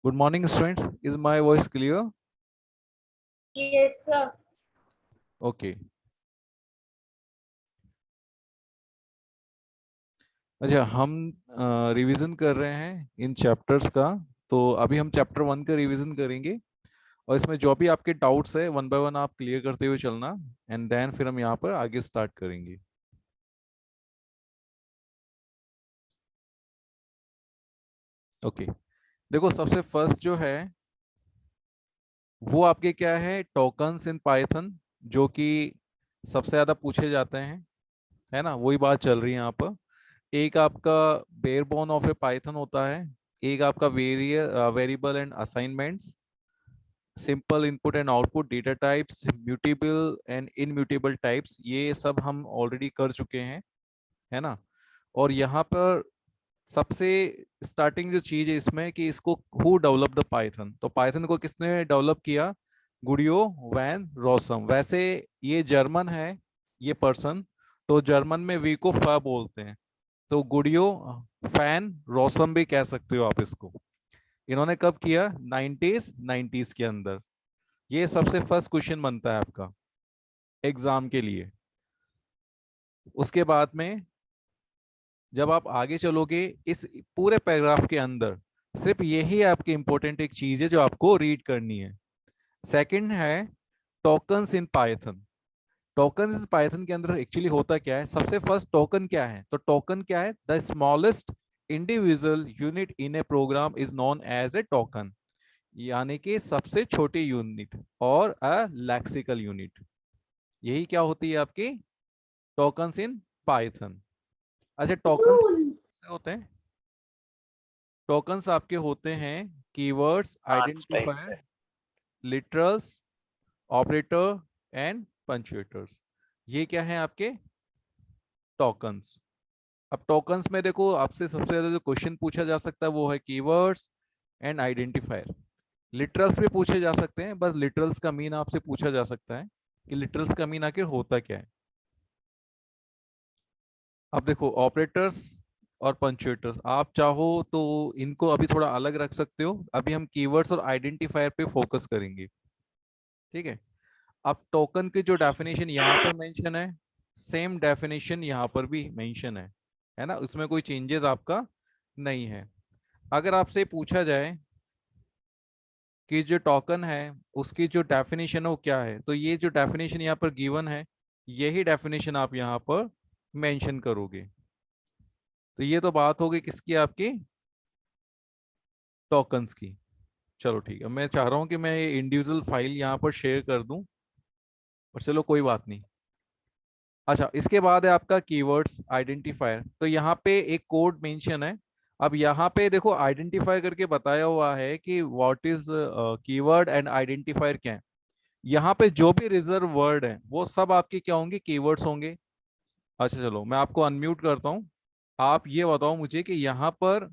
Good morning, students. Is my voice clear? Yes, sir. Okay. अच्छा, हम revision कर रहे हैं इन चैप्टर्स का। तो अभी हम चैप्टर 1 का रिवीजन करेंगे और इसमें जो भी आपके डाउट्स है वन बाय वन आप क्लियर करते हुए चलना। एंड देन फिर हम यहाँ पर आगे स्टार्ट करेंगे। ओके। देखो, सबसे फर्स्ट जो है वो आपके क्या है, टोकन्स इन पाइथन, जो कि सबसे ज्यादा पूछे जाते हैं, है ना। वही बात चल रही है यहाँ पर। एक आपका bare bone of a Python होता है, एक आपका variable and assignments, simple input and output, data types, mutable and immutable types, ये सब हम ऑलरेडी कर चुके हैं, है ना। और यहाँ पर सबसे स्टार्टिंग जो चीज है इसमें कि इसको हु डेवलप द पाइथन, तो पाइथन को किसने डेवलप किया? गुडियो वैन रोसम। वैसे ये जर्मन है, ये पर्सन, तो जर्मन में वी को फ बोलते हैं, तो गुडियो फैन रोसम भी कह सकते हो आप इसको। इन्होंने कब किया? 90s के अंदर। ये सबसे फर्स्ट क्वेश्चन बनता है आपका एग्जाम के लिए। उसके बाद में जब आप आगे चलोगे इस पूरे पैराग्राफ के अंदर, सिर्फ यही आपकी इंपॉर्टेंट एक चीज है जो आपको रीड करनी है। सेकंड है टोकन्स इन पाइथन। टोकन इस पाइथन के अंदर एक्चुअली होता क्या है? सबसे फर्स्ट टोकन क्या है? तो टोकन क्या है? The smallest individual unit in a program is known as a token, यानी कि सबसे छोटी यूनिट और अ लेक्सिकल यूनिट। यही क्या होती है आपकी टोकन्स इन पाइथन। अच्छा, टोकन्स होते हैं, टोकन्स आपके होते हैं keywords, right identifier, literals, operator and punctuators. ये क्या है आपके टोकन्स। अब टोकन्स में देखो, आपसे सबसे ज्यादा जो क्वेश्चन पूछा जा सकता है वो है कीवर्ड्स एंड आइडेंटिफायर। लिटरल्स भी पूछे जा सकते हैं, बस लिटरल्स का मीन आपसे पूछा जा सकता है कि लिटरल्स का मीन आखिर होता क्या है। अब देखो, ऑपरेटर्स और पंक्चुएटर्स आप चाहो तो इनको अभी थोड़ा अलग रख सकते हो। अभी हम कीवर्ड्स और आइडेंटिफायर पे फोकस करेंगे, ठीक है। अब टोकन की जो डेफिनेशन यहाँ पर मेंशन है, सेम डेफिनेशन यहाँ पर भी मेंशन है ना। उसमें कोई चेंजेस आपका नहीं है। अगर आपसे पूछा जाए कि जो टोकन है उसकी जो डेफिनेशन है वो क्या है, तो ये जो डेफिनेशन यहाँ पर गिवन है, यही डेफिनेशन आप यहाँ पर मेंशन करोगे। तो ये तो बात हो गई किसकी? आपकी टोकन्स की। चलो ठीक है, मैं चाह रहा हूँ कि मैं ये इंडिविजुअल फाइल यहाँ पर शेयर कर दूं, पर चलो कोई बात नहीं। अच्छा, इसके बाद है आपका कीवर्ड्स आइडेंटिफायर। तो यहाँ पे एक कोड मेंशन है। अब यहाँ पे देखो, आइडेंटिफाई करके बताया हुआ है कि what is keyword and identifier क्या है। यहाँ पे जो भी रिजर्व वर्ड है वो सब आपके क्या होंगे? कीवर्ड्स होंगे। अच्छा चलो, मैं आपको अनम्यूट करता हूँ। आप ये बताओ मुझे कि यहाँ पर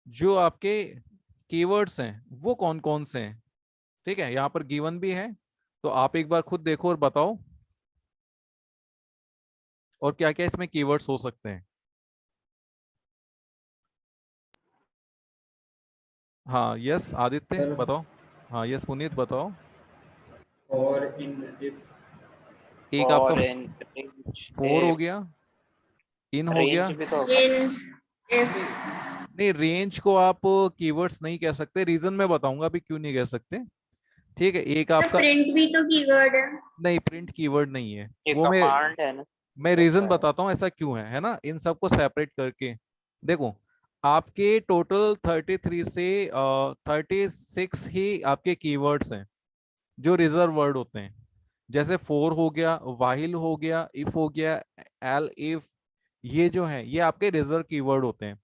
जो आपके कीवर्ड्स हैं वो कौन कौन से हैं? ठीक है, यहाँ पर गिवन भी है, तो आप एक बार खुद देखो और बताओ, और क्या क्या इसमें कीवर्ड्स हो सकते हैं। हाँ यस आदित्य सर बताओ। हाँ यस पुनीत बताओ। फॉर इन इफ एक आपका और इन रेंज फोर हो गया, इन हो गया। रेंज भी तो In if नहीं नहीं, रेंज को आप कीवर्ड्स नहीं कह सकते, रीजन मैं बताऊंगा अभी क्यों नहीं कह सकते। ठीक है, एक the आपका, print भी तो कीवर्ड है। नहीं प्रिंट कीवर्ड नहीं है ये वो। कमांड है ना, मैं रीजन कैसा है? बताता हूँ ऐसा क्यों है ना, इन सबको सेपरेट करके। देखो, आपके टोटल 33 से 36 ही आपके कीवर्ड्स हैं जो रिजर्व वर्ड होते हैं। जैसे फोर हो गया, वाहिल हो गया, इफ हो गया, एल इफ, ये जो है ये आपके रिजर्व कीवर्ड होते हैं।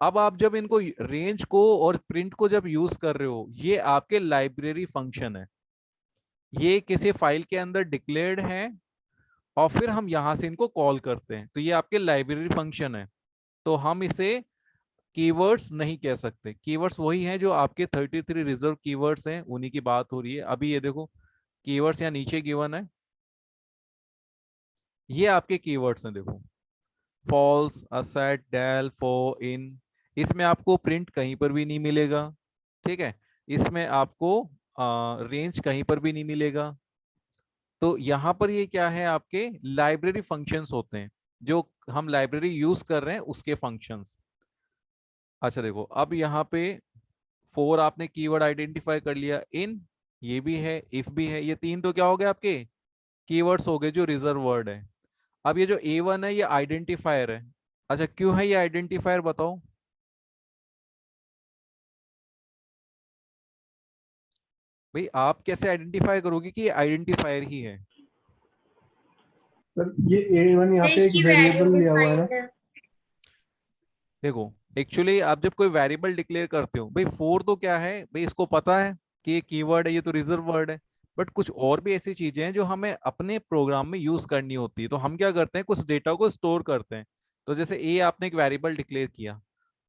अब आप जब इनको रेंज को और प्रिंट को जब यूज कर रहे हो, ये आपके लाइब्रेरी फंक्शन है। ये किसी फाइल के अंदर डिक्लेयर्ड है और फिर हम यहां से इनको कॉल करते हैं, तो ये आपके लाइब्रेरी फंक्शन है। तो हम इसे कीवर्ड्स नहीं कह सकते। कीवर्ड्स वही हैं जो आपके 33 रिजर्व कीवर्ड्स हैं, उन्हीं की बात हो रही है। अभी ये देखो, कीवर्ड्स यहाँ नीचे गिवन है, ये आपके कीवर्ड्स हैं। देखो, फॉल्स, असेट, डेल, फॉर, इन, इसमें आपको प्रिंट कहीं पर भी नहीं मिलेगा। ठीक है, इसमें आपको रेंज कहीं पर भी नहीं मिलेगा। तो यहाँ पर ये क्या है, आपके लाइब्रेरी फंक्शंस होते हैं, जो हम लाइब्रेरी यूज कर रहे हैं उसके फंक्शंस। अच्छा देखो, अब यहाँ पे फोर आपने कीवर्ड आइडेंटिफाई कर लिया, इन ये भी है, इफ भी है, ये तीन तो क्या हो गए आपके कीवर्ड्स हो गए जो रिजर्व वर्ड है। अब ये जो A1 है ये आइडेंटिफायर है। अच्छा क्यों है ये आइडेंटिफायर, बताओ। भाई आप कैसे आइडेंटिफाई करोगे कि ये आइडेंटिफायर ही है। सर ये A1 यहाँ तो पे एक इसकी वैल्यू वेरिएबल भी लिया हुआ है ना। फाइंड है। देखो एक्चुअली आप जब कोई वेरिएबल डिक्लेयर करते हो, भाई फोर तो क्या है, भाई इसको पता है कि ये कीवर्ड है, ये तो रिजर्व वर्ड है। बट कुछ और भी ऐसी चीजें हैं जो हमें अपने प्रोग्राम में यूज करनी होती है, तो हम क्या करते हैं, कुछ डेटा को स्टोर करते हैं। तो जैसे ए आपने एक वेरिएबल डिक्लेयर किया,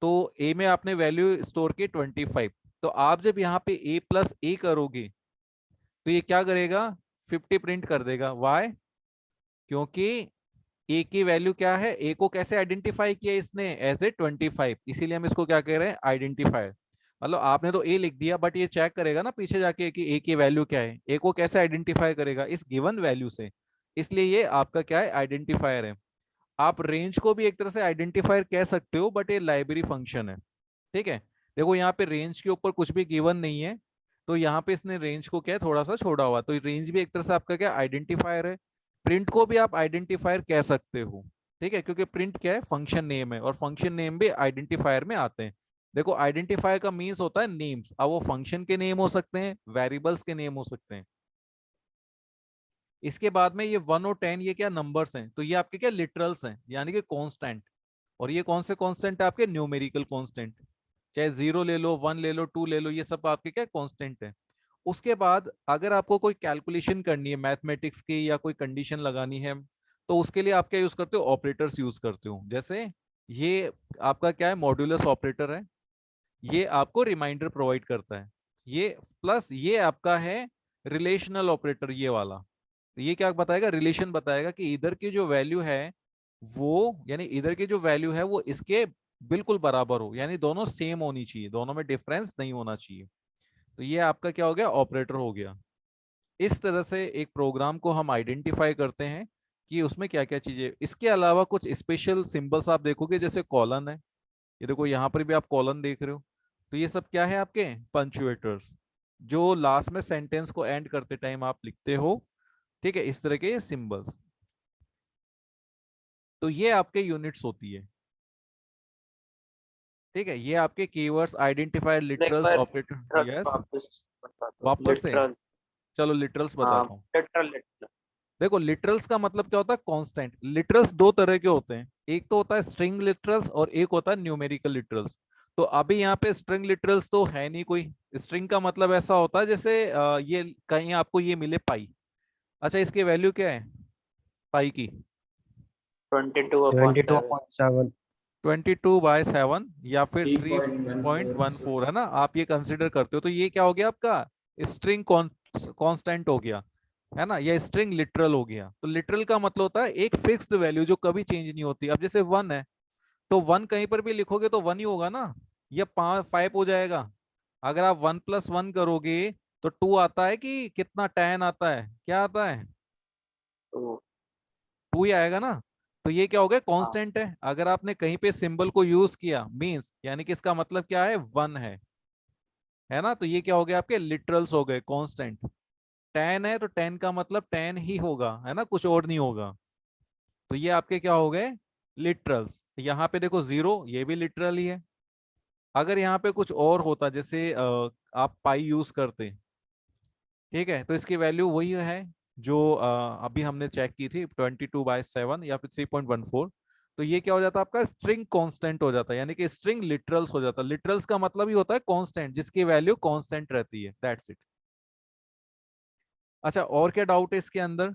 तो ए में आपने वैल्यू स्टोर की 25। तो आप जब यहाँ पे A+A करोगे तो ये क्या करेगा, 50 प्रिंट कर देगा। वाई, क्योंकि ए की वैल्यू क्या है, ए को कैसे आइडेंटिफाई किया इसने, एज ए 25, इसीलिए हम इसको क्या कह रहे हैं, आइडेंटिफायर। मतलब आपने तो ए लिख दिया, बट ये चेक करेगा ना पीछे जाके कि ए की वैल्यू क्या है, ए को कैसे आइडेंटिफाई करेगा, इस गिवन वैल्यू से। इसलिए ये आपका क्या है, आइडेंटिफायर है। आप रेंज को भी एक तरह से आइडेंटिफायर कह सकते हो, बट ये लाइब्रेरी फंक्शन है। ठीक है, देखो यहाँ पे रेंज के ऊपर कुछ भी गिवन नहीं है, तो यहाँ पे इसने रेंज को क्या है थोड़ा सा छोड़ा हुआ, तो रेंज भी एक तरह से आपका क्या आइडेंटिफायर है। प्रिंट को भी आप आइडेंटिफायर कह सकते हो। ठीक है, क्योंकि प्रिंट क्या है, फंक्शन नेम है, और फंक्शन नेम भी आइडेंटिफायर में आते हैं। देखो आइडेंटिफायर का मीन्स होता है नेम्स, अब वो फंक्शन के नेम हो सकते हैं, वेरिएबल्स के नेम हो सकते हैं। इसके बाद में ये 1 और 10 ये क्या नंबर्स हैं, तो ये आपके क्या लिटरल्स हैं, यानी कि कांस्टेंट। और ये कौन से कांस्टेंट है आपके, न्यूमेरिकल कांस्टेंट। चाहे 0 ले लो, 1 ले लो, 2 ले लो, ये सब आपके क्या कांस्टेंट है। उसके बाद अगर आपको कोई कैलकुलेशन करनी है मैथमेटिक्स की, या कोई कंडीशन लगानी है, तो उसके लिए आप क्या यूज करते हो, ऑपरेटर्स यूज करते हो। जैसे ये आपका क्या है, मॉड्यूलस ऑपरेटर है, ये आपको रिमाइंडर प्रोवाइड करता है। ये प्लस ये आपका है रिलेशनल ऑपरेटर, ये वाला। तो ये क्या बताएगा, रिलेशन बताएगा कि इधर की जो वैल्यू है वो, यानी इधर की जो वैल्यू है वो इसके बिल्कुल बराबर हो, यानी दोनों सेम होनी चाहिए, दोनों में डिफरेंस नहीं होना चाहिए। तो ये आपका क्या हो गया, ऑपरेटर हो गया। इस तरह से एक प्रोग्राम को हम आइडेंटिफाई करते हैं कि उसमें क्या क्या चीजें। इसके अलावा कुछ स्पेशल सिंबल्स आप देखोगे, जैसे कॉलन है, ये देखो यहाँ पर भी आप कॉलन देख रहे हो। तो ये सब क्या है, आपके पंचुएटर्स, जो लास्ट में सेंटेंस को एंड करते टाइम आप लिखते हो। ठीक है, इस तरह के सिंबल्स। तो ये आपके यूनिट्स होती है। ठीक है, ये आपके कीवर्ड्स, आइडेंटिफायर, एक लिटरल्स, बार ऑपरेटर। यस, वापस बता दो। वापस से। लिटरल। चलो लिटरल्स हाँ, बताता हूँ। Literal literal. देखो लिटरल्स का मतलब क्या होता है, कांस्टेंट। लिटरल्स दो तरह के होते हैं, एक तो होता है स्ट्रिंग लिटरल्स और एक होता है न्यूमेरिकल लिटरल्स। तो अभी यहाँ पे स्ट्रिंग लिटरल्स तो है नहीं कोई। स्ट्रिंग का मतलब ऐसा होता है जैसे ये कहीं आपको ये मिले पाई। अच्छा इसकी वैल्यू क्या है पाई की, 22/7। 22/7। 22/7 या फिर 3.14। 3.14 है ना, आप ये कंसिडर करते हो, तो ये क्या हो गया आपका स्ट्रिंग कांस्टेंट हो गया, है ना, या स्ट्रिंग लिटरल हो गया। तो लिटरल का मतलब होता है एक फिक्स्ड वैल्यू जो कभी चेंज नहीं होती। अब जैसे 1 है, तो 1 कहीं पर भी लिखोगे तो 1 ही होगा ना, या 5 हो जाएगा। अगर आप 1+1 करोगे तो 2 आता है कि कितना, 10 आता है, क्या आता है, तो 2 ही आएगा ना। तो ये क्या हो गया, हाँ, कांस्टेंट है। अगर आपने कहीं पे सिंबल को यूज किया मींस, यानी कि इसका मतलब क्या है, 1 है ना। तो ये क्या हो गया, आपके लिटरल्स हो गए, कांस्टेंट। 10 है तो 10 का मतलब 10 ही होगा, है ना, कुछ और नहीं होगा। तो ये आपके क्या हो गए, लिटरल्स। यहाँ पे देखो 0, ये भी लिटरल ही है। अगर यहाँ पे कुछ और होता, जैसे आप पाई यूज करते, ठीक है, तो इसकी वैल्यू वही है जो अभी हमने चेक की थी, 22/7 या फिर 3.14। तो ये क्या हो जाता है, आपका स्ट्रिंग कांस्टेंट हो जाता है, यानी कि स्ट्रिंग लिटरल्स हो जाता है। लिटरल्स का मतलब ही होता है कांस्टेंट, जिसकी वैल्यू कांस्टेंट रहती है, दैट्स इट। अच्छा और क्या डाउट है इसके अंदर,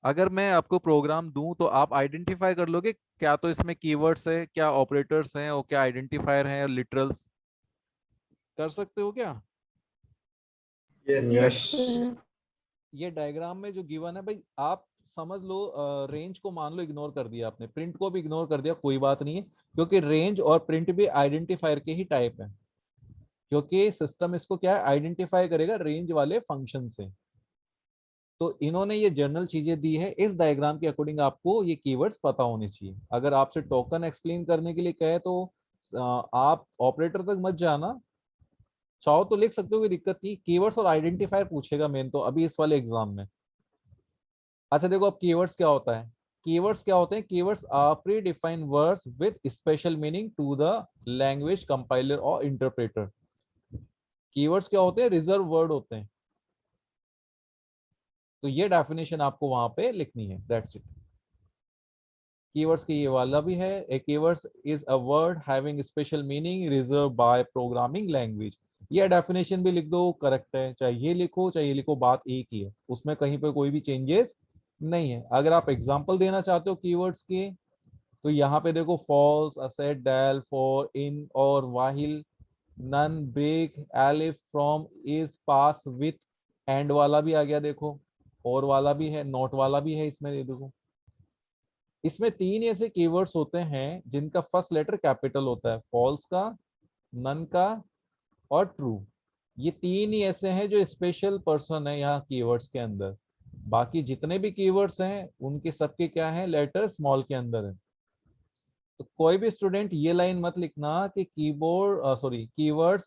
अगर मैं आपको प्रोग्राम दूं तो आप आइडेंटिफाई कर लोगे क्या, तो इसमें कीवर्ड्स है, क्या ऑपरेटर्स हैं, और क्या आइडेंटिफायर हैं, लिटरल्स, कर सकते हो क्या। Yes, yes. sir. ये डायग्राम में जो गिवन है भाई, आप समझ लो, रेंज को मान लो इग्नोर कर दिया आपने, प्रिंट को भी इग्नोर कर दिया, कोई बात नहीं है, क्योंकि रेंज और प्रिंट भी आइडेंटिफायर के ही टाइप है। क्योंकि सिस्टम इसको क्या है, आइडेंटिफाई करेगा रेंज वाले फंक्शन से। तो इन्होंने ये जनरल चीजें दी है, इस डायग्राम के अकॉर्डिंग आपको ये कीवर्ड्स पता होने चाहिए। अगर आपसे टोकन एक्सप्लेन करने के लिए कहे तो आप ऑपरेटर तक मत जाना, चाहो तो लिख सकते हो, कोई दिक्कत नहीं। कीवर्ड्स और आइडेंटिफायर पूछेगा मेन तो अभी इस वाले एग्जाम में। अच्छा देखो अब कीवर्ड्स क्या होता है। कीवर्ड्स क्या होते हैं, keywords are predefined words with special meaning to the language compiler और इंटरप्रेटर। कीवर्ड्स क्या होते हैं, रिजर्व वर्ड होते हैं। तो ये डेफिनेशन आपको वहां पे लिखनी है, दैट्स इट। कीवर्ड्स की ये वाला भी है, a keywords is a word having special meaning reserved by programming language. ये डेफिनेशन भी लिख दो, करेक्ट है। चाहे ये लिखो चाहे ये लिखो, बात एक ही है, उसमें कहीं पे कोई भी चेंजेस नहीं है। अगर आप एग्जांपल देना चाहते हो कीवर्ड्स के, तो यहाँ पे देखो false, assert, del, for, in और while, none, break, elif, from, is, pass, with, and वाला भी आ गया देखो, और वाला भी है, नॉट वाला भी है इसमें। ये देखो इसमें तीन ऐसे कीवर्ड्स होते हैं जिनका फर्स्ट लेटर कैपिटल होता है, फॉल्स का, नन का और ट्रू। ये तीन ही ऐसे हैं जो स्पेशल पर्सन है यहाँ कीवर्ड्स के अंदर। बाकी जितने भी कीवर्ड्स हैं उनके सबके क्या है, लेटर स्मॉल के अंदर है। तो कोई भी स्टूडेंट ये लाइन मत लिखना कि कीवर्ड्स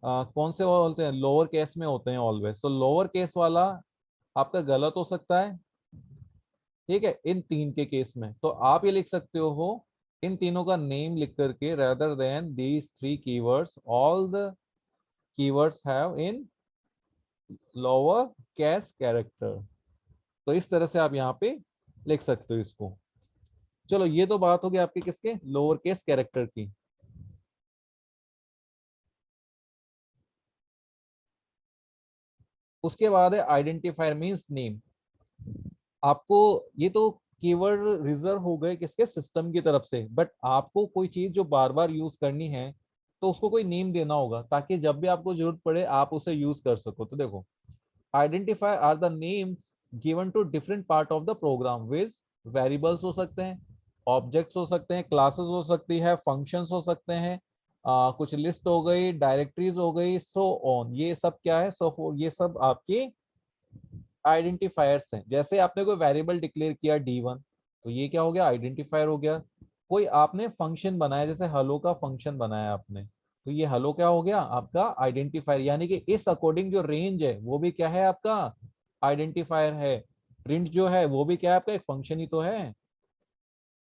कौन से बोलते हैं, लोअर केस में होते हैं ऑलवेज। तो लोअर केस वाला आपका गलत हो सकता है, ठीक है, इन तीन के केस में। तो आप ये लिख सकते हो इन तीनों का नेम लिख करके, rather than these three keywords all the keywords have in lower case character। तो इस तरह से आप यहाँ पे लिख सकते हो इसको। चलो ये तो बात हो गई आपके किसके, लोअर केस कैरेक्टर की। उसके बाद है आइडेंटिफायर मींस नेम। आपको ये तो कीवर्ड रिजर्व हो गए किसके, सिस्टम की तरफ से, बट आपको कोई चीज जो बार बार यूज करनी है तो उसको कोई नेम देना होगा, ताकि जब भी आपको जरूरत पड़े आप उसे यूज कर सको। तो देखो identifier are the names given to different part of the program, which variables हो सकते हैं, ऑब्जेक्ट्स हो सकते हैं, क्लासेस हो सकती है, फंक्शंस हो सकते हैं, कुछ लिस्ट हो गई, डायरेक्टरीज हो गई, सो ऑन। ये सब क्या है, सो ये सब आपकी आइडेंटिफायर्स हैं। जैसे आपने कोई वेरिएबल डिक्लेयर किया D1, तो ये क्या हो गया, आइडेंटिफायर हो गया। कोई आपने फंक्शन बनाया, जैसे हेलो का फंक्शन बनाया आपने, तो ये हेलो क्या हो गया, आपका आइडेंटिफायर। यानी कि इस अकॉर्डिंग जो रेंज है वो भी क्या है, आपका आइडेंटिफायर है। प्रिंट जो है वो भी क्या है, आपका एक फंक्शन ही तो है,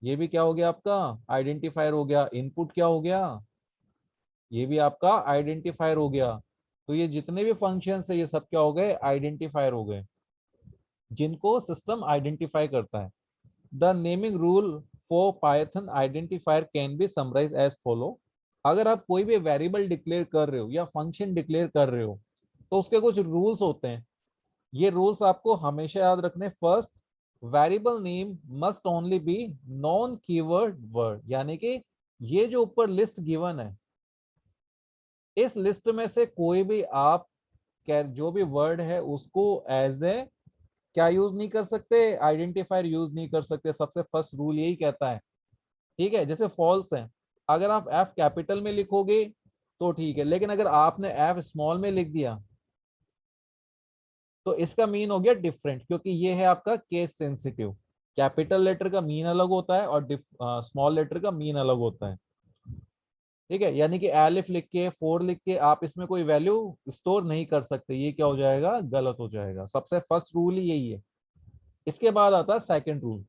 ये भी क्या हो गया, आपका आइडेंटिफायर हो गया। इनपुट क्या हो गया, ये भी आपका आइडेंटिफायर हो गया। तो ये जितने भी फंक्शन है ये सब क्या हो गए, आइडेंटिफायर हो गए, जिनको सिस्टम आइडेंटिफाई करता है। The naming rule for Python identifier can be summarise as follow. अगर आप कोई भी वेरिएबल डिक्लेयर कर रहे हो या फंक्शन डिक्लेयर कर रहे हो तो उसके कुछ रूल्स होते हैं। ये रूल्स आपको हमेशा याद रखने। First, variable name must only be non keyword word, यानी कि ये जो ऊपर लिस्ट गिवन है इस लिस्ट में से कोई भी आप जो भी वर्ड है उसको एज ए क्या यूज नहीं कर सकते, आइडेंटिफायर यूज नहीं कर सकते। सबसे फर्स्ट रूल यही कहता है, ठीक है। जैसे फॉल्स है, अगर आप एफ कैपिटल में लिखोगे तो ठीक है, लेकिन अगर आपने एफ स्मॉल में लिख दिया तो इसका मीन हो गया डिफरेंट, क्योंकि ये है आपका केस सेंसिटिव। कैपिटल लेटर का मीन अलग होता है और स्मॉल लेटर का मीन अलग होता है, ठीक है। यानी कि एलिफ लिख के, फोर लिख के आप इसमें कोई वैल्यू स्टोर नहीं कर सकते, ये क्या हो जाएगा, गलत हो जाएगा। सबसे फर्स्ट रूल ही यही है। इसके बाद आता है सेकंड रूल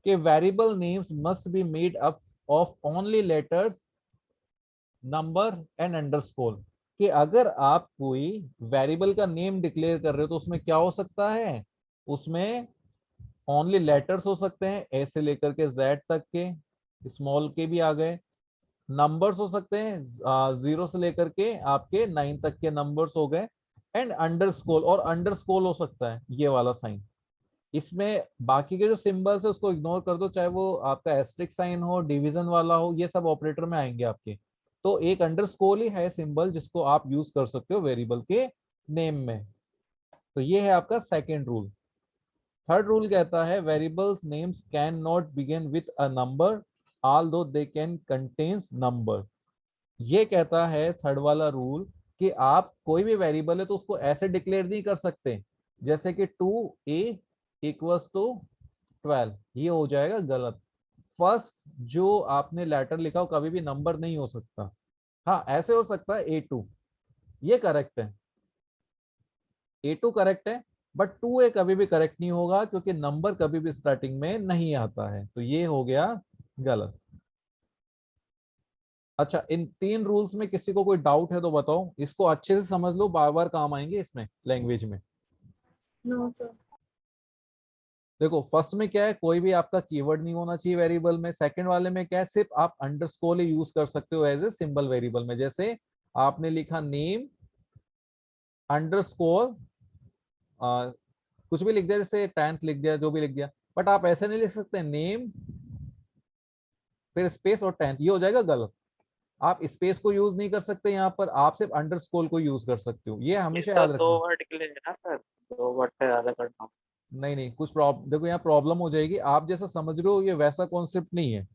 कि variable names must be made up of only letters, number and underscore. कि अगर आप कोई वेरिएबल का नेम डिक्लेयर कर रहे हो तो उसमें क्या हो सकता है, उसमें ओनली लेटर्स हो सकते हैं, ए से लेकर के जेड तक के, स्मॉल के भी आ गए। नंबर्स हो सकते हैं 0 से लेकर के आपके 9 तक के नंबर्स हो गए। एंड अंडरस्कोर, और अंडरस्कोर हो सकता है ये वाला साइन। इसमें बाकी के जो सिंबल्स है उसको इग्नोर कर दो, चाहे वो आपका एस्ट्रिक साइन हो, डिवीजन वाला हो, ये सब ऑपरेटर में आएंगे आपके। तो एक अंडरस्कोर ही है सिंबल जिसको आप यूज कर सकते हो वेरिएबल के नेम में। तो ये है आपका सेकेंड रूल। थर्ड रूल कहता है variables names can not begin with a number although they can contains number. ये कहता है थर्ड वाला रूल कि आप कोई भी वेरिएबल है तो उसको ऐसे डिक्लेयर नहीं कर सकते जैसे कि 2a इक्वल्स टू 12, ये हो जाएगा गलत। फर्स्ट जो आपने लेटर लिखा हो कभी भी नंबर नहीं हो सकता। हाँ ऐसे हो सकता है A2, ये करेक्ट है, A2 करेक्ट है, बट 2a कभी भी करेक्ट नहीं होगा क्योंकि नंबर कभी भी स्टार्टिंग में नहीं आता है, तो ये हो गया गलत। अच्छा, इन 3 रूल्स में किसी को कोई डाउट है तो बताओ, इसको अच्छे से समझ लो, बार बार काम आएंगे इसमें लैंग्वेज में। No, sir. देखो फर्स्ट में क्या है, कोई भी आपका कीवर्ड नहीं होना चाहिए वेरिएबल में। सेकंड वाले में क्या है, सिर्फ आप अंडरस्कोर ही यूज कर सकते हो एज ए सिंबल वेरिएबल में। जैसे आपने लिखा नेम अंडरस्कोर कुछ भी लिख दिया, जैसे 10th लिख दिया, जो भी लिख दिया, बट आप ऐसे नहीं लिख सकते नेम फिर स्पेस और 10th, ये हो जाएगा गलत। आप स्पेस को यूज नहीं कर सकते यहाँ पर, आप सिर्फ अंडरस्कोर को यूज कर सकते हो, ये ये हमेशा तो याद 2 रखना। वर्ड के लिए है ना सर, 2 वर्ड से ज्यादा करना। नहीं नहीं, कुछ प्रॉब्लम, देखो यहाँ प्रॉब्लम हो जाएगी, आप जैसा समझ रहे हो ये वैसा कॉन्सेप्ट नहीं है।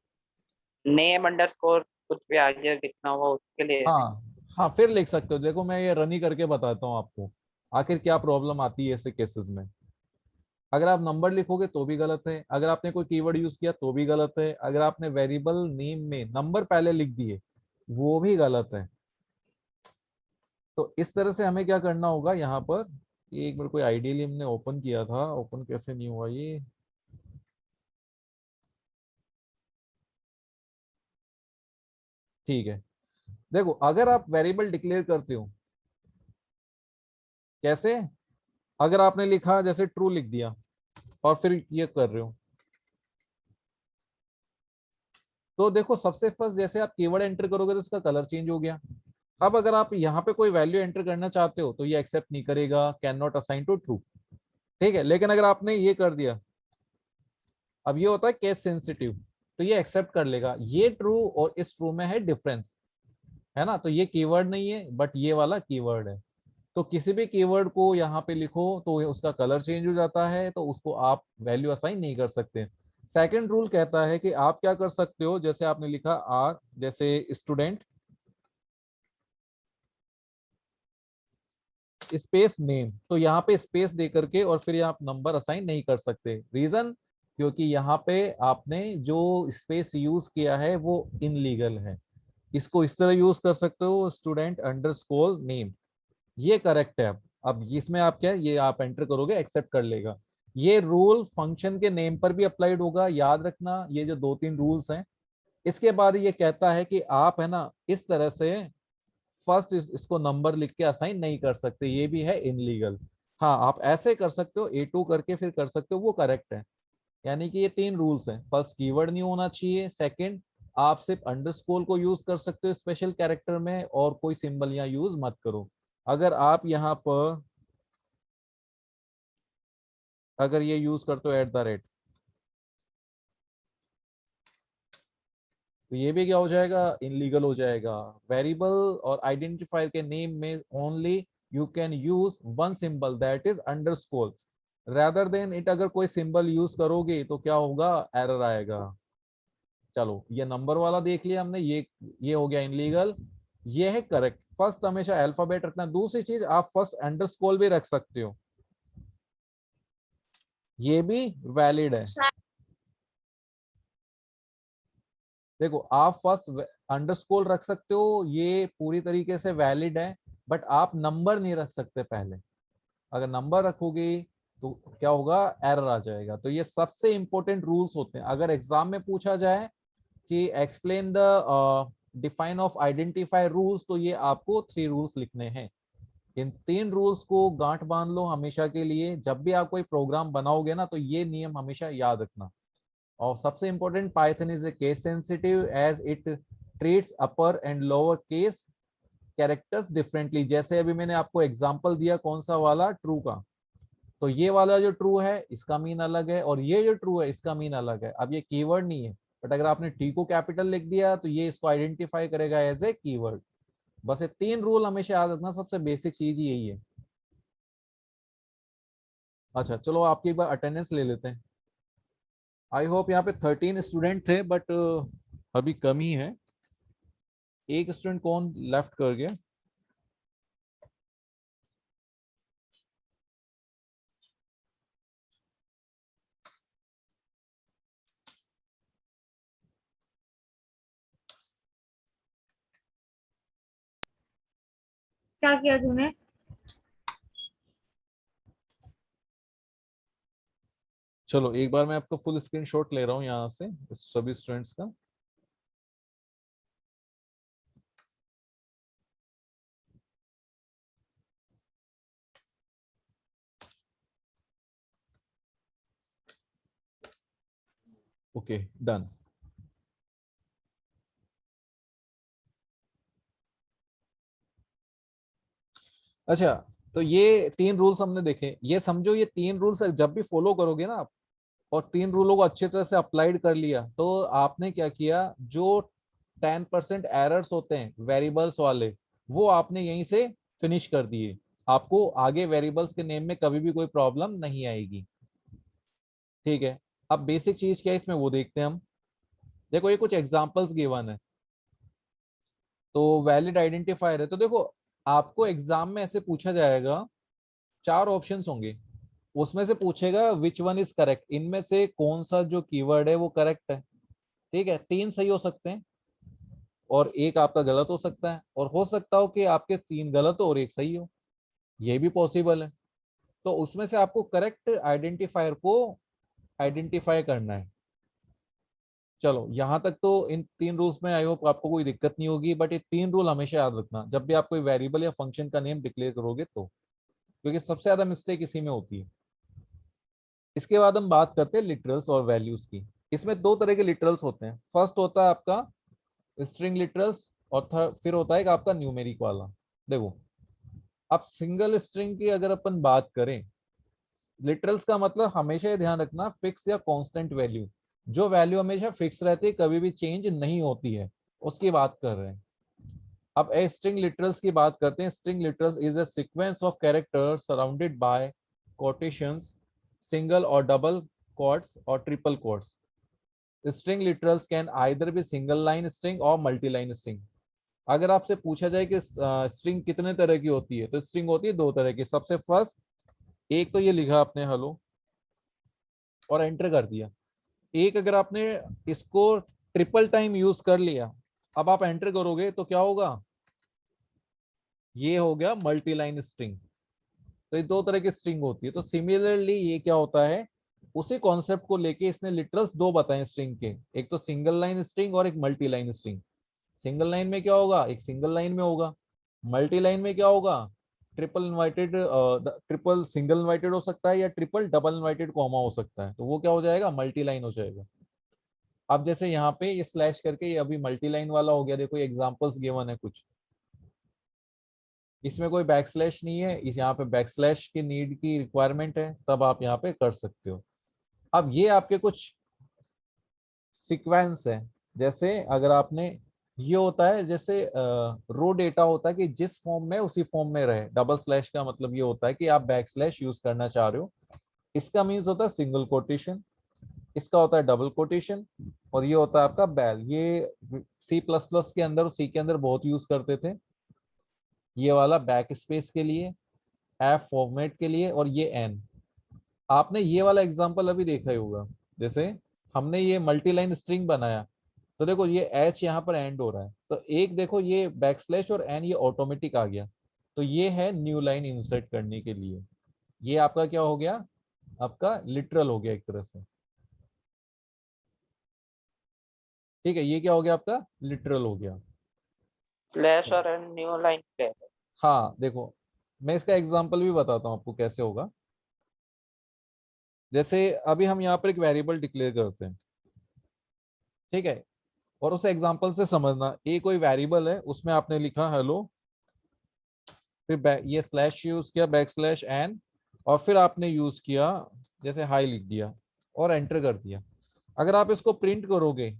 नेम अंडरस्कोर कुछ भी आगे लिखना हुआ उसके लिए नहीं। हाँ हाँ, फिर लिख सकते हो। देखो मैं ये रन ही करके बताता हूँ आपको आखिर क्या प्रॉब्लम आती है ऐसे केसेस में। अगर आप नंबर लिखोगे तो भी गलत है, अगर आपने कोई कीवर्ड यूज किया तो भी गलत है, अगर आपने वेरिएबल नेम में नंबर पहले लिख दिए वो भी गलत है। तो इस तरह से हमें क्या करना होगा यहाँ पर, एक मेरे को आइडियली हमने ओपन किया था, ओपन कैसे नहीं हुआ ये, ठीक है। देखो अगर आप वेरिएबल डिक्लेयर करते हो कैसे, अगर आपने लिखा जैसे ट्रू लिख दिया और फिर ये कर रहे हो, तो देखो सबसे फर्स्ट जैसे आप कीवर्ड एंटर करोगे तो उसका कलर चेंज हो गया। अब अगर आप यहाँ पे कोई वैल्यू एंटर करना चाहते हो तो ये एक्सेप्ट नहीं करेगा, can not assign to true, ठीक है। लेकिन अगर आपने ये कर दिया, अब ये होता है केस सेंसिटिव, तो ये एक्सेप्ट कर लेगा। ये ट्रू और इस ट्रू में है डिफरेंस, है ना, तो ये कीवर्ड नहीं है बट ये वाला कीवर्ड है। तो किसी भी कीवर्ड को यहाँ पे लिखो तो उसका कलर चेंज हो जाता है, तो उसको आप वैल्यू असाइन नहीं कर सकते। सेकंड रूल कहता है कि आप क्या कर सकते हो, जैसे आपने लिखा आर जैसे स्टूडेंट स्पेस नेम, तो यहाँ पे स्पेस दे करके और फिर आप नंबर असाइन नहीं कर सकते। रीजन, क्योंकि यहाँ पे आपने जो स्पेस यूज किया है वो इनलीगल है। इसको इस तरह यूज कर सकते हो स्टूडेंट अंडरस्कोर नेम, ये करेक्ट है। अब इसमें आप क्या है, ये आप एंटर करोगे एक्सेप्ट कर लेगा। ये रूल फंक्शन के नेम पर भी अप्लाइड होगा, याद रखना ये जो 2-3 रूल्स हैं। इसके बाद ये कहता है कि आप है ना इस तरह से फर्स्ट इसको नंबर लिख के असाइन नहीं कर सकते, ये भी है इनलीगल। हाँ आप ऐसे कर सकते हो A2 करके फिर कर सकते हो, वो करेक्ट है। यानी कि ये 3 रूल्स हैं, फर्स्ट कीवर्ड नहीं होना चाहिए, सेकंड आप सिर्फ अंडरस्कोर को यूज कर सकते हो स्पेशल कैरेक्टर में, और कोई सिंबल यहाँ यूज मत करो। अगर आप यहाँ पर अगर ये यूज करते हो @ तो ये भी क्या हो जाएगा, इनलीगल हो जाएगा। वेरिएबल और आइडेंटिफायर के नेम में only you can use one symbol that is underscore rather than it. अगर कोई सिंबल यूज करोगे तो क्या होगा, एरर आएगा। चलो ये नंबर वाला देख लिया हमने, ये हो गया इनलीगल, ये है करेक्ट। फर्स्ट हमेशा अल्फाबेट रखना। दूसरी चीज, आप फर्स्ट अंडरस्कोर भी रख सकते हो, ये भी वैलिड है। देखो आप फर्स्ट अंडरस्कोर रख सकते हो, ये पूरी तरीके से वैलिड है, बट आप नंबर नहीं रख सकते पहले। अगर नंबर रखोगे तो क्या होगा, एरर आ जाएगा। तो ये सबसे इंपॉर्टेंट रूल्स होते हैं। अगर एग्जाम में पूछा जाए कि explain the define of identify rules, तो ये आपको 3 रूल्स लिखने हैं। इन 3 रूल्स को गांठ बांध लो हमेशा के लिए, जब भी आप कोई प्रोग्राम बनाओगे ना तो ये नियम हमेशा याद रखना। और सबसे important, Python is a case sensitive as it treats upper and lower case characters differently. जैसे अभी मैंने आपको एग्जांपल दिया कौन सा वाला, ट्रू का, तो ये वाला जो ट्रू है इसका मीन अलग है, और ये जो ट्रू है इसका मीन अलग है। अब ये कीवर्ड नहीं है, बट अगर आपने टी को कैपिटल लिख दिया तो ये इसको आइडेंटिफाई करेगा एज ए कीवर्ड। बस ये 3 रूल हमेशा याद रखना, सबसे बेसिक चीज यही है। अच्छा चलो आपकी एक बार अटेंडेंस ले लेते हैं। आई होप यहाँ पे 13 स्टूडेंट थे, बट अभी कम ही है। एक स्टूडेंट कौन लेफ्ट कर गया, क्या किया तूने? चलो एक बार मैं आपको फुल स्क्रीनशॉट ले रहा हूँ यहाँ से सभी स्टूडेंट्स का। Okay done. अच्छा, तो ये 3 रूल्स हमने देखे। ये समझो ये 3 रूल्स जब भी फॉलो करोगे ना आप, और 3 रूलों को अच्छी तरह से अप्लाइड कर लिया, तो आपने क्या किया, जो 10% एरर्स होते हैं वेरिएबल्स वाले, वो आपने यहीं से फिनिश कर दिए। आपको आगे वेरिएबल्स के नेम में कभी भी कोई प्रॉब्लम नहीं आएगी। ठीक है, अब बेसिक चीज क्या है इसमें वो देखते हैं हम। देखो ये कुछ एग्जांपल्स गिवन है। तो वैलिड आइडेंटिफायर है, तो देखो आपको एग्जाम में ऐसे पूछा जाएगा, 4 ऑप्शंस होंगे, उसमें से पूछेगा विच वन इज करेक्ट, इनमें से कौन सा जो कीवर्ड है वो करेक्ट है। ठीक है, 3 सही हो सकते हैं और एक आपका गलत हो सकता है, और हो सकता हो कि आपके 3 गलत हो और एक सही हो, ये भी पॉसिबल है। तो उसमें से आपको करेक्ट आइडेंटिफायर को आइडेंटिफाई करना है। चलो यहाँ तक तो इन 3 रूल्स में आई होप आपको कोई दिक्कत नहीं होगी, बट ये 3 रूल हमेशा याद रखना जब भी आप कोई वेरिएबल या फंक्शन का नेम डिक्लेयर करोगे तो, क्योंकि सबसे ज्यादा मिस्टेक इसी में होती है। इसके बाद हम बात करते हैं लिटरल्स और वैल्यूज की। इसमें 2 तरह के लिटरल्स होते हैं। फर्स्ट होता है आपका स्ट्रिंग लिटरल्स, और फिर होता है आपका न्यूमेरिक वाला। देखो, अब सिंगल स्ट्रिंग की अगर अपन बात करें, लिटरल्स का मतलब हमेशा ये ध्यान रखना फिक्स या कांस्टेंट वैल्यू, जो वैल्यू हमेशा फिक्स रहती है, कभी भी चेंज नहीं होती है, उसकी बात कर रहे हैं। अब ए स्ट्रिंग लिटरल्स की बात करते हैं। String literals is a sequence of characters surrounded by quotations, single और डबल quotes और triple quotes. String literals can either be single line string और मल्टी लाइन स्ट्रिंग। अगर आपसे पूछा जाए कि स्ट्रिंग कितने तरह की होती है, तो स्ट्रिंग होती है 2 तरह की। सबसे फर्स्ट, एक तो ये लिखा आपने हेलो और एंटर कर दिया। एक अगर आपने इसको ट्रिपल टाइम यूज कर लिया, अब आप एंटर करोगे तो क्या होगा, ये हो गया मल्टी लाइन स्ट्रिंग। तो ये 2 तरह की स्ट्रिंग होती है। तो सिमिलरली ये क्या होता है, उसी कॉन्सेप्ट को लेके इसने लिटरल्स 2 बताए स्ट्रिंग के, एक तो सिंगल लाइन स्ट्रिंग और एक multi line string. Single line में क्या होगा, एक सिंगल लाइन में होगा। मल्टी लाइन में क्या होगा, triple invited, triple single invited हो सकता है, या ट्रिपल डबल इनवाइटेड कॉमा हो सकता है, तो वो क्या हो जाएगा, मल्टी लाइन हो जाएगा। अब जैसे यहाँ पे ये स्लैश करके ये अभी मल्टी लाइन वाला हो गया। देखो एग्जांपल्स गिवन है कुछ, इसमें कोई बैक स्लैश नहीं है, इस यहाँ पे बैक स्लैश की नीड की रिक्वायरमेंट है, तब आप यहाँ पे कर सकते हो। अब ये आपके कुछ सीक्वेंस है। जैसे अगर आपने, ये होता है जैसे रो डेटा होता है कि जिस फॉर्म में उसी फॉर्म में रहे। डबल स्लैश का मतलब ये होता है कि आप बैक स्लैश यूज करना चाह रहे हो, इसका मीन्स होता है सिंगल कोटेशन, इसका होता है डबल कोटेशन, और ये होता है आपका बैल। ये सी प्लस प्लस के अंदर, सी के अंदर बहुत यूज करते थे, ये वाला बैक स्पेस के लिए, एफ फॉर्मेट के लिए, और ये एन। आपने ये वाला एग्जांपल अभी देखा ही होगा। जैसे हमने ये मल्टी लाइन स्ट्रिंग बनाया, तो देखो ये एच यहाँ पर एंड हो रहा है, तो एक देखो ये बैकस्लैश और एन ये ऑटोमेटिक आ गया, तो ये है न्यू लाइन इंसर्ट करने के लिए। ये आपका क्या हो गया, आपका लिटरल हो गया एक तरह से। ठीक है, ये क्या हो गया, आपका लिटरल हो गया। स्लैश और न्यू लाइन पे। हाँ देखो, मैं इसका एग्जांपल भी बताता हूँ आपको कैसे होगा। जैसे अभी हम यहाँ पर एक वेरिएबल डिक्लेयर करते हैं, ठीक है, और उसे एग्जांपल से समझना। ये कोई वेरिएबल है, उसमें आपने लिखा हेलो, फिर ये स्लैश यूज किया, बैक स्लैश एन, और फिर आपने यूज किया जैसे हाई लिख दिया और एंटर कर दिया। अगर आप इसको प्रिंट करोगे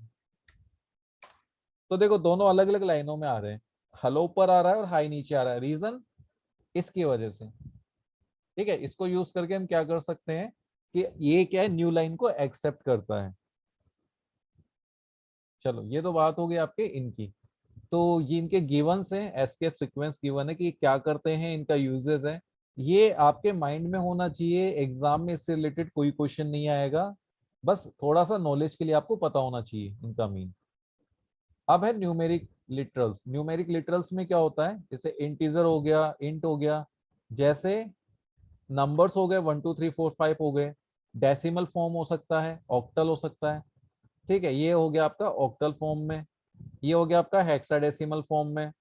तो देखो दोनों अलग अलग लाइनों में आ रहे हैं, हेलो ऊपर आ रहा है और हाई नीचे आ रहा है। रीजन इसकी वजह से। ठीक है, इसको यूज करके हम क्या कर सकते हैं कि ये क्या है, न्यू लाइन को एक्सेप्ट करता है। चलो ये तो बात हो गई आपके इनकी। तो ये इनके गिवंस हैं, एस्केप सीक्वेंस गिवन है कि क्या करते हैं, इनका यूजेस है। ये आपके माइंड में होना चाहिए, एग्जाम में इससे रिलेटेड कोई क्वेश्चन नहीं आएगा, बस थोड़ा सा नॉलेज के लिए आपको पता होना चाहिए इनका मीन। अब है न्यूमेरिक लिटरल्स। न्यूमेरिक लिटरल्स में क्या होता है, जैसे इंटीजर हो गया, इंट हो गया, जैसे नंबर्स हो गए 1 2 3 4 5 हो गए, डेसिमल फॉर्म हो सकता है, ऑक्टल हो सकता है। ठीक है, ये हो गया आपका ऑक्टल फॉर्म में, ये हो गया आपका हेक्साडेसिमल फॉर्म में।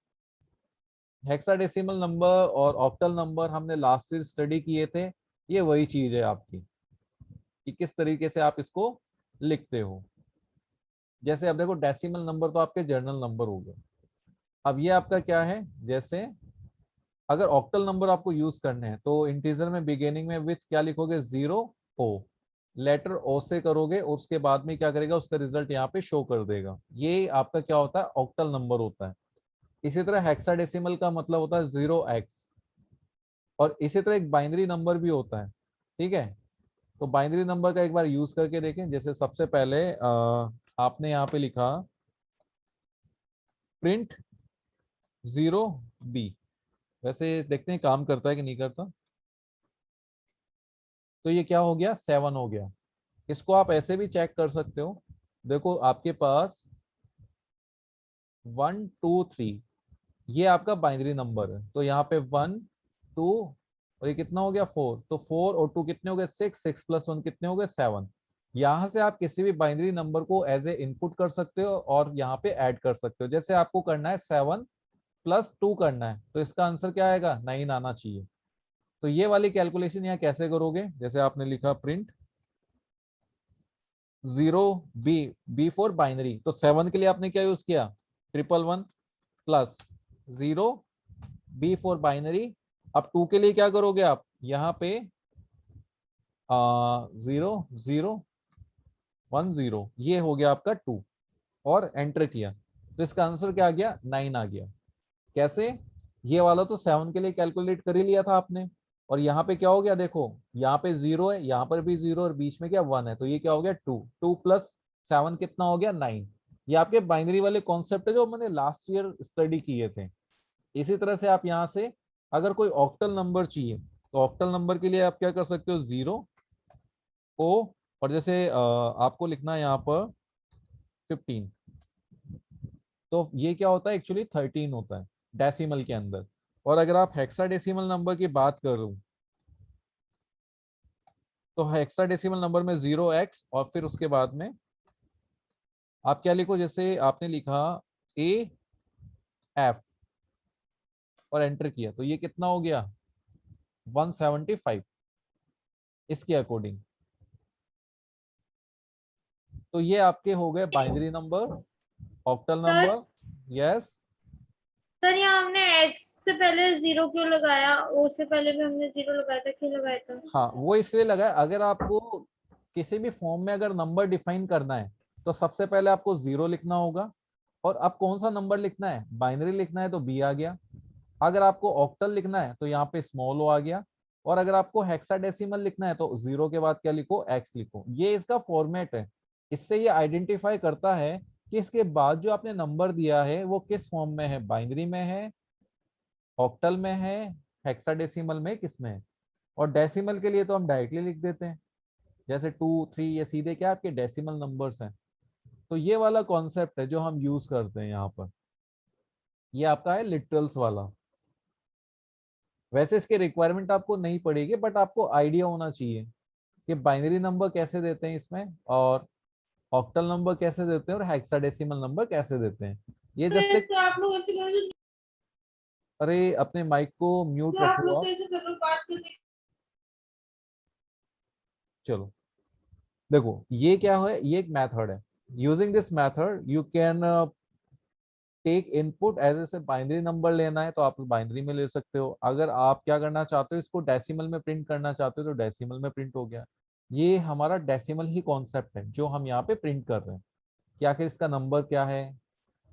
हेक्साडेसिमल नंबर और ऑक्टल नंबर हमने लास्ट ईयर स्टडी किए थे, ये वही चीज है आपकी कि किस तरीके से आप इसको लिखते हो। जैसे अब देखो डेसिमल नंबर तो आपके जर्नल नंबर हो गए। अब ये आपका क्या है, जैसे अगर ऑक्टल नंबर आपको यूज करने हैं तो इंटीजर में बिगिनिंग में विथ क्या लिखोगे, 0 ओ, लेटर ओ से करोगे, उसके बाद में क्या करेगा, उसका रिजल्ट यहाँ पे शो कर देगा। ये आपका क्या होता है, ऑक्टल नंबर होता है। इसी तरह हेक्साडेसिमल का मतलब होता है 0x, और इसी तरह एक बाइनरी नंबर भी होता है। ठीक है, तो बाइनरी नंबर का एक बार यूज करके देखें। जैसे सबसे पहले आपने यहाँ पे लिखा प्रिंट 0b, वैसे देखते हैं काम करता है कि नहीं करता। तो ये क्या हो गया, 7 हो गया। इसको आप ऐसे भी चेक कर सकते हो, देखो आपके पास 1 2 3, ये आपका बाइनरी नंबर है, तो यहाँ पे 1 2 और ये कितना हो गया 4, तो 4 और 2 कितने हो गए 6, 6 प्लस 1 कितने हो गए 7। यहाँ से आप किसी भी बाइनरी नंबर को एज ए इनपुट कर सकते हो और यहाँ पे ऐड कर सकते हो। जैसे आपको करना है 7 प्लस 2 करना है, तो इसका आंसर क्या आएगा, 9 आना चाहिए। तो ये वाली कैलकुलेशन यहाँ कैसे करोगे, जैसे आपने लिखा print 0b, B for binary, तो 7 के लिए आपने क्या यूज किया, 111 प्लस 0 बी फॉर बाइनरी। अब 2 के लिए क्या करोगे आप, यहाँ पे 0 0 1 0, ये हो गया आपका 2, और एंटर किया, तो इसका आंसर क्या आ गया, 9 आ गया। कैसे, ये वाला तो 7 के लिए कैलकुलेट कर ही लिया था आपने, और यहाँ पे क्या हो गया, देखो यहाँ पे 0 है, यहाँ पर भी 0, और बीच में क्या 1 है, तो ये क्या हो गया 2, 2 प्लस 7 कितना हो गया 9। ये आपके बाइनरी वाले कॉन्सेप्ट है जो मैंने लास्ट ईयर स्टडी किए थे। इसी तरह से आप यहाँ से अगर कोई ऑक्टल नंबर चाहिए, तो ऑक्टल नंबर के लिए आप क्या कर सकते हो, 0 ओ, और जैसे आपको लिखना है यहाँ पर 15, तो ये क्या होता है, एक्चुअली 13 होता है डेसिमल के अंदर। और अगर आप हेक्साडेसिमल नंबर की बात करूं, तो हेक्साडेसिमल नंबर में 0x, और फिर उसके बाद में आप क्या लिखो, जैसे आपने लिखा AF और एंटर किया, तो ये कितना हो गया 175 इसके अकॉर्डिंग। तो ये आपके हो गए binary number, octal sir number. Yes, sir यहाँ हमने x से पहले 0 क्यों लगाया, o से पहले भी हमने 0 लगाया था, क्यों लगाया था? हाँ वो इसलिए लगा है, अगर आपको किसी भी फॉर्म में अगर नंबर डिफाइन करना है तो सबसे पहले आपको 0 लिखना होगा, और अब कौन सा नंबर लिखना है, बाइनरी लिखना है तो b आ गया, अगर आपको ऑक्टल लिखना है तो यहाँ पे स्मॉल ओ आ गया, और अगर आपको हेक्साडेसिमल लिखना है तो 0 के बाद क्या लिखो, x लिखो। ये इसका फॉर्मेट है, इससे ये आइडेंटिफाई करता है कि इसके बाद जो आपने नंबर दिया है वो किस फॉर्म में है, बाइनरी में है, ऑक्टल में है, हेक्साडेसिमल में, किस में है। और डेसिमल के लिए तो हम डायरेक्टली लिख देते हैं, जैसे 2 3, ये सीधे क्या आपके डेसिमल नंबर्स हैं। तो ये वाला कॉन्सेप्ट है जो हम यूज करते हैं यहाँ पर, ये आपका है लिटरल्स वाला। वैसे इसके रिक्वायरमेंट आपको नहीं पड़ेगी, बट आपको आइडिया होना चाहिए कि बाइनरी नंबर कैसे देते हैं इसमें, और ऑक्टल नंबर कैसे देते हैं, और हेक्साडेसिमल नंबर कैसे देते हैं। ये जस्ट एक, तो आप लोग ऐसे करो, अरे अपने माइक को म्यूट तो आप रखो लोग आप। कैसे कर रहे हो बात करने? चलो देखो ये क्या है, ये एक मेथड है। Using this method you can take input as a binary number लेना है तो आप बाइनरी में ले सकते हो, अगर आप क्या करना चाहते हो, इसको डेसिमल में प्रिंट करना चाहते हो तो डेसिमल में प्रिंट हो गया। ये हमारा डेसिमल ही कॉन्सेप्ट है जो हम यहाँ पे प्रिंट कर रहे हैं कि आखिर इसका नंबर क्या है।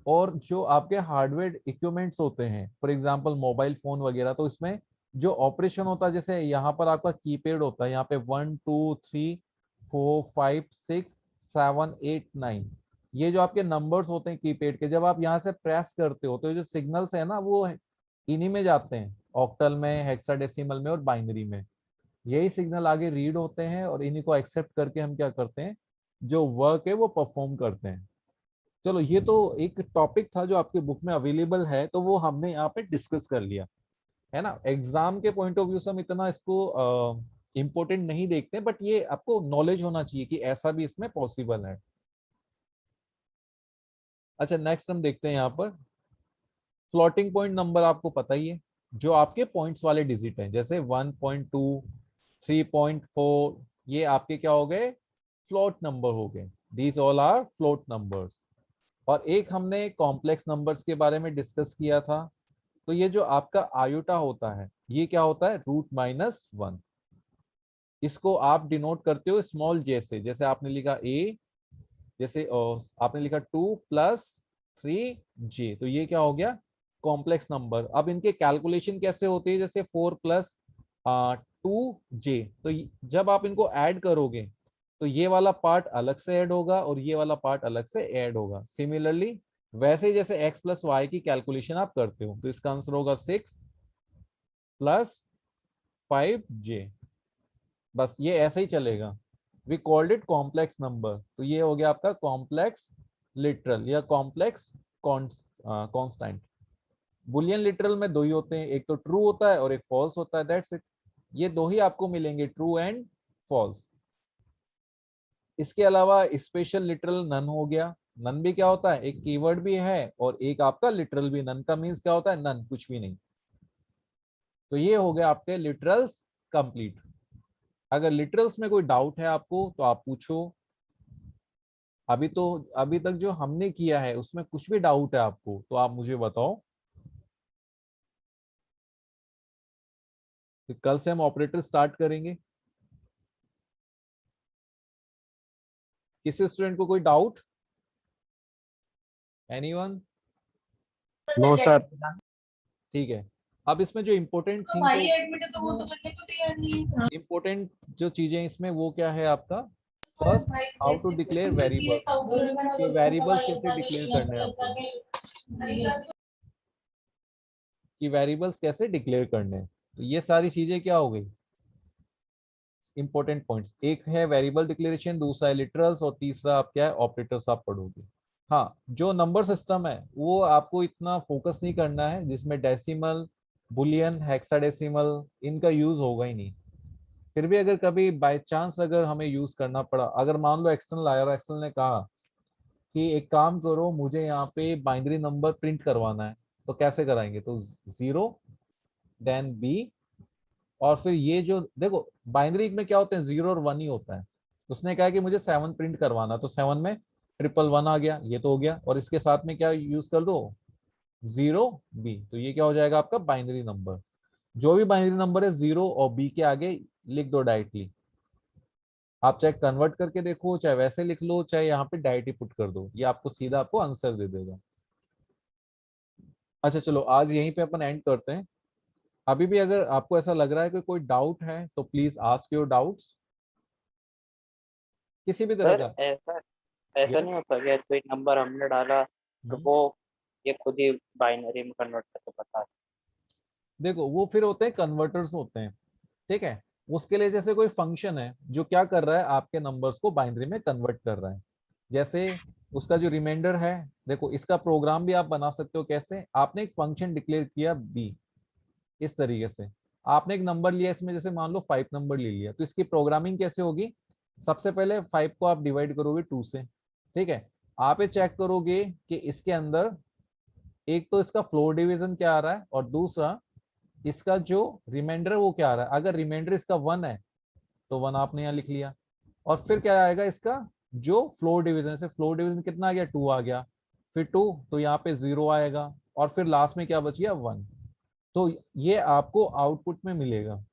और जो आपके हार्डवेयर इक्विपमेंट्स होते हैं, फॉर एग्जांपल मोबाइल फोन वगैरह, तो इसमें जो ऑपरेशन होता है, जैसे यहाँ पर आपका कीपैड होता है, यहाँ पे 1 2 3 4 5 6 7 8 9, ये जो आपके नंबर्स होते हैं कीपैड के, जब आप यहाँ से प्रेस करते हो तो ये जो सिग्नल्स है ना, वो इन्हीं में जाते हैं, ऑक्टल में, हेक्साडेसिमल में और बाइनरी में। यही सिग्नल आगे रीड होते हैं और इन्हीं को एक्सेप्ट करके हम क्या करते हैं, जो वर्क है वो परफॉर्म करते हैं। चलो ये तो एक टॉपिक था जो आपके बुक में अवेलेबल है, तो वो हमने यहाँ पे डिस्कस कर लिया है ना। एग्जाम के पॉइंट ऑफ व्यू से हम इतना इसको इम्पोर्टेंट नहीं देखते, बट ये आपको नॉलेज होना चाहिए कि ऐसा भी इसमें पॉसिबल है। अच्छा नेक्स्ट हम देखते हैं यहाँ पर फ्लोटिंग पॉइंट नंबर। आपको पता ही है जो आपके पॉइंट्स वाले डिजिट हैं, जैसे 1.2, 3.4, ये आपके क्या हो गए, फ्लोट नंबर हो गए। These all are float numbers. और एक हमने कॉम्प्लेक्स नंबर्स के बारे में डिस्कस किया था, तो ये जो आपका आयोटा होता है ये क्या होता है, √-1। इसको आप डिनोट करते हो स्मॉल जे से, जैसे आपने लिखा ए, जैसे आपने लिखा 2+3J, तो ये क्या हो गया, कॉम्प्लेक्स नंबर। अब इनके कैलकुलेशन कैसे होते हैं, जैसे 4+2J, तो जब आप इनको ऐड करोगे तो ये वाला पार्ट अलग से ऐड होगा और ये वाला पार्ट अलग से ऐड होगा। सिमिलरली वैसे ही जैसे x+y की कैलकुलेशन आप करते हो, तो इसका आंसर होगा 6+5J। बस ये ऐसे ही चलेगा। We called it complex number, तो ये हो गया आपका कॉम्प्लेक्स लिटरल या कॉम्प्लेक्स कांस्टेंट। बुलियन लिटरल में दो ही होते हैं, एक तो ट्रू होता है और एक फॉल्स होता है, दैट्स इट। ये दो ही आपको मिलेंगे, ट्रू एंड फॉल्स। इसके अलावा स्पेशल लिटरल नन हो गया। नन भी क्या होता है, एक कीवर्ड भी है और एक आपका लिटरल भी। नन का मीन्स क्या होता है, नन, कुछ भी नहीं। तो ये हो गया आपके लिटरल्स कंप्लीट। अगर लिटरल्स में कोई डाउट है आपको तो आप पूछो। अभी तक जो हमने किया है उसमें कुछ भी डाउट है आपको तो आप मुझे बताओ। तो कल से हम ऑपरेटर स्टार्ट करेंगे। किसी स्टूडेंट को कोई डाउट? एनीवन? No sir. ठीक है। अब इसमें जो इम्पोर्टेंट थिंग, भाई एडमिट है तो वो तो करने को तैयार नहीं है। इम्पोर्टेंट जो चीजें इसमें वो क्या है आपका, first how to declare variable. तो वेरिएबल्स कैसे डिक्लेयर करने हैं आपको, कि वेरिएबल्स कैसे डिक्लेयर करने हैं। तो ये सारी चीजें क्या हो गई, इंपॉर्टेंट पॉइंट्स। एक है वेरिएबल डिक्लेरेशन, दूसरा है लिटरल्स, और तीसरा आप क्या है, ऑपरेटर्स आप पढ़ोगे। हाँ, जो नंबर सिस्टम है वो आपको इतना फोकस नहीं करना है, जिसमें डेसिमल, बुलियन, हेक्साडेसिमल इनका यूज होगा ही नहीं। फिर भी अगर कभी बाय चांस अगर हमें यूज करना पड़ा, अगर मान लो एक्सटर्नल आया और एक्सटर्नल ने कहा कि एक काम करो मुझे यहाँ पे बाइनरी नंबर प्रिंट करवाना है, तो कैसे कराएंगे, तो 0 देन B, और फिर ये जो देखो बाइनरी में क्या होते हैं, 0 और 1 ही होता है। उसने कहा कि मुझे 7 प्रिंट करवाना, तो 7 में 111 आ गया, ये तो हो गया। और इसके साथ में क्या यूज कर दो, 0B, तो ये क्या हो जाएगा आपका बाइनरी नंबर। जो भी बाइनरी नंबर है 0 और B के आगे लिख दो डायरेक्टली। आप चाहे कन्वर्ट करके देखो, चाहे वैसे लिख लो, चाहे यहाँ पे डायरेक्टली पुट कर दो, ये आपको सीधा आपको आंसर दे देगा। अच्छा चलो आज यहीं पे अपन एंड करते हैं। अभी भी अगर आपको ऐसा लग रहा है कि कोई डाउट है तो प्लीज आस्क योर डाउट्स, किसी भी तरह सर का। ऐसा ऐसा नहीं होता क्या, कोई नंबर हमने डाला तो वो ये खुद ही बाइनरी में कन्वर्ट करके बता दे? देखो वो फिर होते हैं कन्वर्टर्स होते हैं, ठीक है। उसके लिए जैसे कोई फंक्शन है जो क्या कर रहा है, आपके नंबर्स को बाइनरी में कन्वर्ट कर रहा है। जैसे उसका जो रिमाइंडर है, देखो इसका प्रोग्राम भी आप बना सकते हो। कैसे, आपने एक फंक्शन डिक्लेयर किया b, इस तरीके से आपने एक नंबर लिया इसमें, जैसे मान लो 5 नंबर ले लिया, तो इसकी प्रोग्रामिंग कैसे होगी, सबसे पहले 5 को आप डिवाइड करोगे 2 से, ठीक है। आप ये चेक करोगे कि इसके अंदर एक तो इसका फ्लोर डिवीजन क्या आ रहा है, और दूसरा इसका जो रिमाइंडर है वो क्या आ रहा है। अगर रिमाइंडर इसका 1 है तो 1 आपने यहाँ लिख लिया, और फिर क्या आएगा इसका जो फ्लोर डिवीजन से, फ्लोर डिवीजन कितना आ गया, 2 आ गया, फिर 2 तो यहाँ पे 0 आएगा, और फिर लास्ट में क्या बच गया, 1। तो ये आपको आउटपुट में मिलेगा,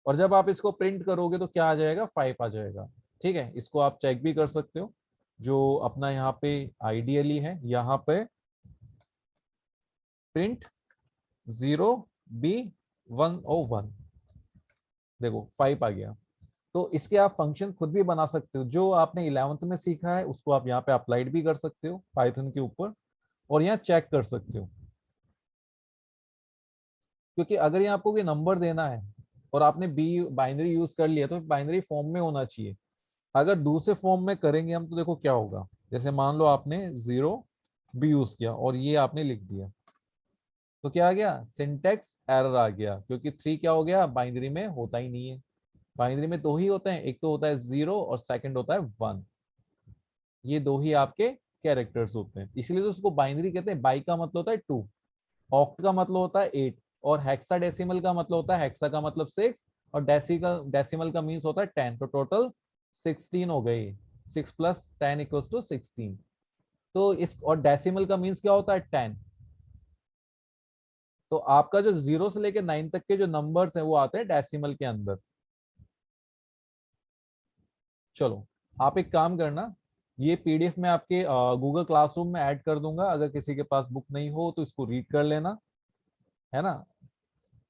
और जब आप इसको प्रिंट करोगे तो क्या आ जाएगा, 5 आ जाएगा, ठीक है। इसको आप चेक भी कर सकते हो, जो अपना यहाँ पे आइडियली है, यहाँ पे प्रिंट 0B101, देखो 5 आ गया। तो इसके आप फंक्शन खुद भी बना सकते हो, जो आपने 11th में सीखा है उसको आप यहाँ पे अप्लाइड भी कर सकते हो पाइथन के ऊपर, और यहाँ चेक कर सकते हो। क्योंकि अगर यहाँ आपको कोई नंबर देना है और आपने बी बाइनरी यूज कर लिया, तो बाइनरी फॉर्म में होना चाहिए। अगर दूसरे फॉर्म में करेंगे हम तो देखो क्या होगा, जैसे मान लो आपने 0 भी यूज किया और ये आपने लिख दिया, तो क्या आ गया, सिंटेक्स एरर आ गया, क्योंकि 3 क्या हो गया, बाइनरी में होता ही नहीं है। बाइनरी में 2 ही होते हैं, एक तो होता है 0 और सेकंड होता है 1। ये 2 ही आपके कैरेक्टर्स होते हैं, इसलिए तो उसको बाइनरी कहते हैं। बाई का मतलब होता है 2, ऑक्ट का मतलब होता है 8, और हेक्साडेसिमल का मतलब होता है, हेक्सा का मतलब 6 और डेसिमल का मीन्स होता है 10। तो टोटल 16 हो गई, 6 + 10 = 16। तो इस और डेसिमल का मीन्स क्या होता है, 10। तो आपका जो 0 से लेकर 9 तक के जो नंबर्स हैं वो आते हैं डेसिमल के अंदर। चलो आप एक काम करना, ये पीडीएफ में आपके गूगल क्लासरूम में ऐड कर दूंगा, अगर किसी के पास बुक नहीं हो तो इसको रीड कर लेना, है ना।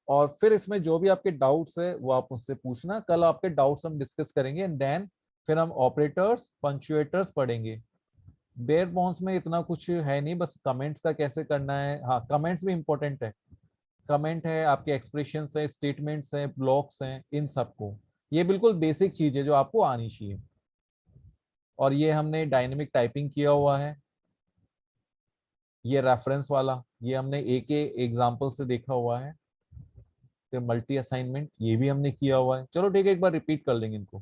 और फिर इसमें जो भी आपके डाउट्स है वो आप मुझसे पूछना, कल आपके डाउट्स हम डिस्कस करेंगे एंड देन फिर हम ऑपरेटर्स, पंक्चुएटर्स पढ़ेंगे। बेयर बॉन्ड्स में इतना कुछ है नहीं, बस कमेंट्स का कैसे करना है, हाँ कमेंट्स भी इंपॉर्टेंट है। कमेंट है, आपके एक्सप्रेशंस है, स्टेटमेंट्स हैं, ब्लॉक्स हैं, इन सबको, ये बिल्कुल बेसिक चीज है जो आपको आनी चाहिए। और ये हमने डायनेमिक टाइपिंग किया हुआ है, ये रेफरेंस वाला, ये हमने एक एग्जाम्पल से देखा हुआ है। फिर मल्टी असाइनमेंट ये भी हमने किया हुआ है। चलो ठीक है, एक बार रिपीट कर लेंगे इनको।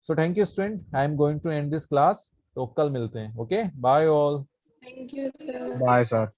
So thank you student, I am going to end this class. तो कल मिलते हैं। Okay, bye all. Thank you sir. Bye sir.